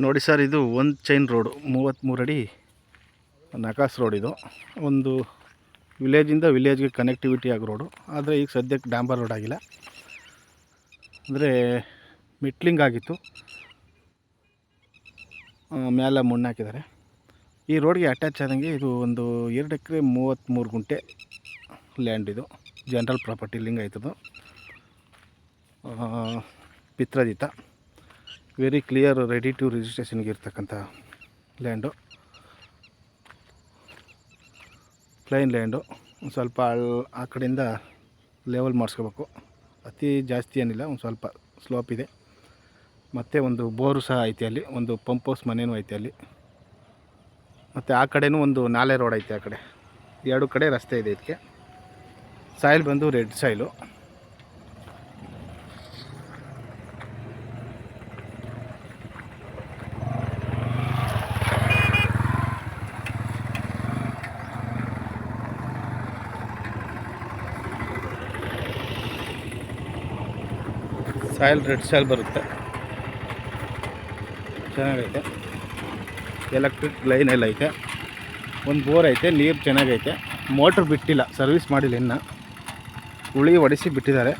ನೋಡಿ ಸರ್, ಇದು ಒಂದು ಚೈನ್ ರೋಡು 33 ಅಡಿ ನಕಾಸ್ ರೋಡ್. ಇದು ಒಂದು ವಿಲೇಜಿಂದ ವಿಲೇಜ್ಗೆ ಕನೆಕ್ಟಿವಿಟಿ ಆಗೋ ರೋಡು. ಆದರೆ ಈಗ ಸದ್ಯಕ್ಕೆ ಡಾಂಬರ್ ರೋಡ್ ಆಗಿಲ್ಲ, ಅಂದರೆ ಮಿಟ್ಲಿಂಗ್ ಆಗಿತ್ತು, ಮೇಲೆ ಮಣ್ಣು ಹಾಕಿದ್ದಾರೆ. ಈ ರೋಡ್ಗೆ ಅಟ್ಯಾಚ್ ಆದಂಗೆ ಇದು ಒಂದು 2 ಎಕರೆ 33 ಗುಂಟೆ ಲ್ಯಾಂಡ್. ಇದು ಜನರಲ್ ಪ್ರಾಪರ್ಟಿ ಲಿಂಗ್ ಆಯ್ತದು, ಪಿತ್ರಾಜಿತ, ವೆರಿ ಕ್ಲಿಯರ್, ರೆಡಿ ಟು ರಿಜಿಸ್ಟ್ರೇಷನ್ಗೆ ಇರ್ತಕ್ಕಂಥ ಲ್ಯಾಂಡು. ಪ್ಲೈನ್ ಲ್ಯಾಂಡು, ಒಂದು ಸ್ವಲ್ಪ ಆ ಕಡೆಯಿಂದ ಲೆವೆಲ್ ಮಾಡಿಸ್ಕೋಬೇಕು. ಅತಿ ಜಾಸ್ತಿ ಏನಿಲ್ಲ, ಒಂದು ಸ್ವಲ್ಪ ಸ್ಲೋಪ್ ಇದೆ. ಮತ್ತು ಒಂದು ಬೋರು ಸಹ ಐತೆ ಅಲ್ಲಿ, ಒಂದು ಪಂಪ್ ಹೌಸ್ ಮನೆಯೂ ಐತೆ ಅಲ್ಲಿ. ಮತ್ತು ಆ ಕಡೆಯೂ ಒಂದು ನಾಲೆ ರೋಡ್ ಐತೆ. ಆ ಕಡೆ 2 ಕಡೆ ರಸ್ತೆ ಇದೆ. ಇದಕ್ಕೆ ಸಾಯಿಲ್ ಬಂದು red soil. Soil red soil ಬರುತ್ತೆ, ಚೆನ್ನಾಗೈತೆ. ಎಲೆಕ್ಟ್ರಿಕ್ ಲೈನ್ ಎಲ್ಲ ಐತೆ, ಒಂದು ಬೋರ್ ಐತೆ, ನೀರು ಚೆನ್ನಾಗೈತೆ. ಮೋಟ್ರ್ ಬಿಟ್ಟಿಲ್ಲ, ಸರ್ವಿಸ್ ಮಾಡಿಲ್ಲ ಇನ್ನು, ಉಳಿ ಹೊಡಿಸಿ ಬಿಟ್ಟಿದ್ದಾರೆ.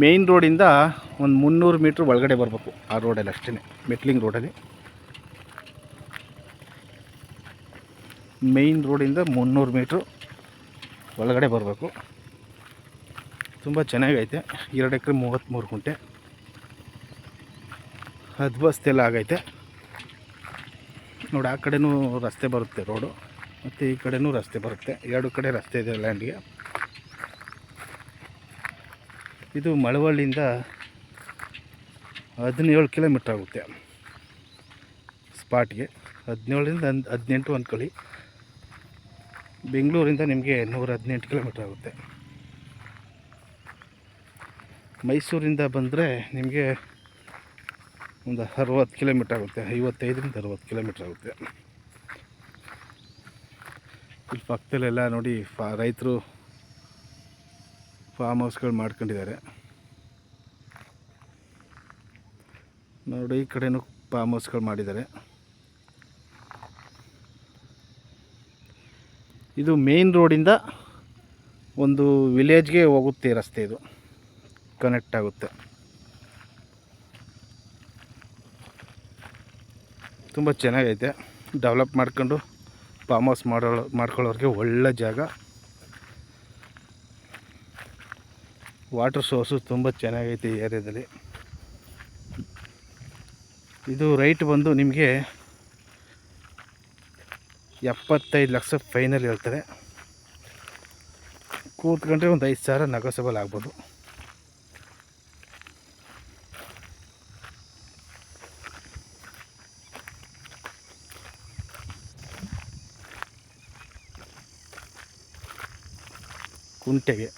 ಮೇಯ್ನ್ ರೋಡಿಂದ ಒಂದು 300 ಮೀಟ್ರ್ ಒಳಗಡೆ ಬರಬೇಕು. ಆ ರೋಡಲ್ಲಿ ಅಷ್ಟೇ, ಮೆಟ್ಲಿಂಗ್ ರೋಡಲ್ಲಿ. ಮೇಯ್ನ್ ರೋಡಿಂದ 300 ಮೀಟ್ರು ಒಳಗಡೆ ಬರಬೇಕು. ತುಂಬ ಚೆನ್ನಾಗೈತೆ. 2 ಎಕರೆ 33 ಗುಂಟೆ, ಹದ್ಬಸ್ತೆಲ್ಲ ಆಗೈತೆ ನೋಡಿ. ಆ ಕಡೆನೂ ರಸ್ತೆ ಬರುತ್ತೆ ರೋಡು, ಮತ್ತು ಈ ಕಡೆನೂ ರಸ್ತೆ ಬರುತ್ತೆ. 2 ಕಡೆ ರಸ್ತೆ ಇದೆ ಲ್ಯಾಂಡ್ಗೆ. ಇದು ಮಳವಳ್ಳಿಯಿಂದ 17 ಕಿಲೋಮೀಟ್ರ್ ಆಗುತ್ತೆ ಸ್ಪಾಟ್ಗೆ. 17ರಿಂದ 18 ಅಂದ್ಕೊಳ್ಳಿ. ಬೆಂಗಳೂರಿಂದ ನಿಮಗೆ 118 ಕಿಲೋಮೀಟ್ರ್ ಆಗುತ್ತೆ. ಮೈಸೂರಿಂದ ಬಂದರೆ ನಿಮಗೆ ಒಂದು 60 ಕಿಲೋಮೀಟ್ರ್ ಆಗುತ್ತೆ, 55ರಿಂದ 60 ಕಿಲೋಮೀಟ್ರ್ ಆಗುತ್ತೆ. ಇಲ್ಲಿ ಪಕ್ಕದಲ್ಲೆಲ್ಲ ನೋಡಿ ರೈತರು ಫಾರ್ಮ್ ಹೌಸ್ಗಳು ಮಾಡ್ಕೊಂಡಿದ್ದಾರೆ ನೋಡಿ. ಈ ಕಡೆನೂ ಫಾರ್ಮ್ ಹೌಸ್ಗಳು ಮಾಡಿದ್ದಾರೆ. ಇದು ಮೇನ್ ರೋಡಿಂದ ಒಂದು ವಿಲೇಜ್ಗೆ ಹೋಗುತ್ತೆ ರಸ್ತೆ. ಇದು ಕನೆಕ್ಟ್ ಆಗುತ್ತೆ. ತುಂಬ ಚೆನ್ನಾಗೈತೆ. ಡೆವಲಪ್ ಮಾಡ್ಕೊಂಡು ಫಾರ್ಮ್ ಹೌಸ್ ಮಾಡ್ಕೊಳ್ಳೋರಿಗೆ ಒಳ್ಳೆ ಜಾಗ. ವಾಟರ್ ಸೋರ್ಸು ತುಂಬ ಚೆನ್ನಾಗೈತೆ ಈ ಏರಿಯಾದಲ್ಲಿ. ಇದು ರೈಟ್ ಬಂದು ನಿಮಗೆ 75 ಲಕ್ಷ ಫೈನಲ್ ಹೇಳ್ತಾರೆ. ಕೂತ್ಕೊಂಡ್ರೆ ಒಂದು 5,000 ನೆಗೋಸಿಯಬಲ್ ಆಗ್ಬೋದು. ಕುಂಟೆಗೆ